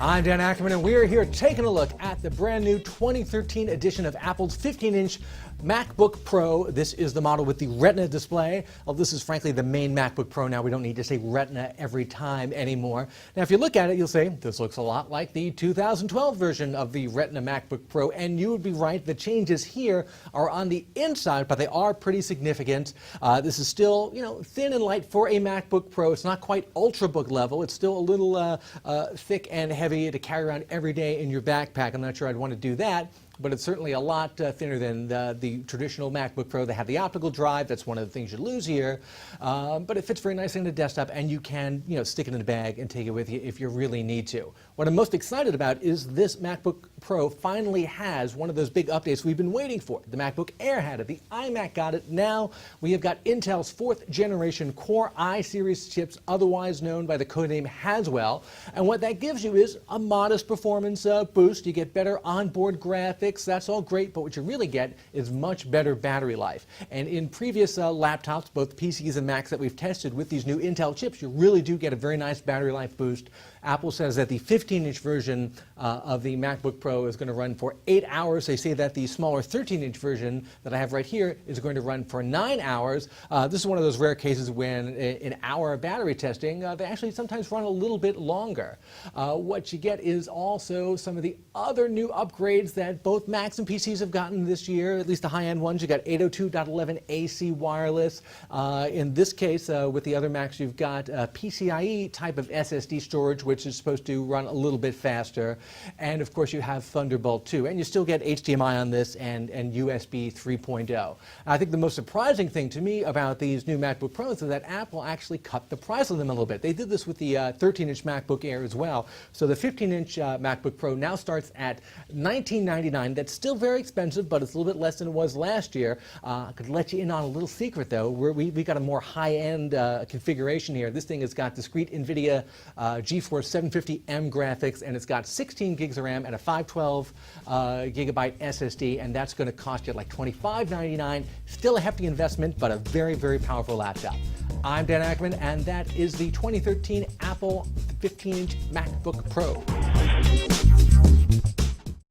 I'm Dan Ackerman, and we're here taking a look at the brand new 2013 edition of Apple's 15-inch MacBook Pro. This is the model with the Retina display. Well, this is frankly the main MacBook Pro now. We don't need to say Retina every time anymore. Now, if you look at it, you'll say, this looks a lot like the 2012 version of the Retina MacBook Pro, and you would be right. The changes here are on the inside, but they are pretty significant. This is still, thin and light for a MacBook Pro. It's not quite Ultrabook level. It's still a little thick and heavy to carry around every day in your backpack. I'm not sure I'd want to do that, but it's certainly a lot thinner than the traditional MacBook Pro. They have the optical drive. That's one of the things you lose here. But it fits very nicely in the desktop, and you can stick it in a bag and take it with you if you really need to. What I'm most excited about is this MacBook Pro finally has one of those big updates we've been waiting for. The MacBook Air had it. The iMac got it. Now we have got Intel's 4th generation Core i series chips, otherwise known by the codename Haswell. And what that gives you is a modest performance boost. You get better onboard graphics. That's all great, but what you really get is much better battery life. And in previous laptops, both PCs and Macs that we've tested with these new Intel chips, you really do get a very nice battery life boost. Apple says that the 15-inch version of the MacBook Pro is going to run for 8 hours. They say that the smaller 13-inch version that I have right here is going to run for 9 hours. This is one of those rare cases when in our battery testing, they actually sometimes run a little bit longer. What you get is also some of the other new upgrades that both Macs and PCs have gotten this year, at least the high-end ones. You got 802.11 AC wireless. In this case, with the other Macs, you've got PCIe type of SSD storage, which is supposed to run a little bit faster. And of course, you have Thunderbolt 2. And you still get HDMI on this and USB 3.0. I think the most surprising thing to me about these new MacBook Pros is that Apple actually cut the price of them a little bit. They did this with the 13-inch MacBook Air as well. So the 15-inch MacBook Pro now starts at $1999. That's still very expensive, but it's a little bit less than it was last year. I could let you in on a little secret, though. We got a more high-end configuration here. This thing has got discrete NVIDIA GeForce 750M graphics, and it's got 16 gigs of RAM and a 512 gigabyte SSD, and that's going to cost you like $25.99. Still a hefty investment, but a very, very powerful laptop. I'm Dan Ackerman, and that is the 2013 Apple 15-inch MacBook Pro.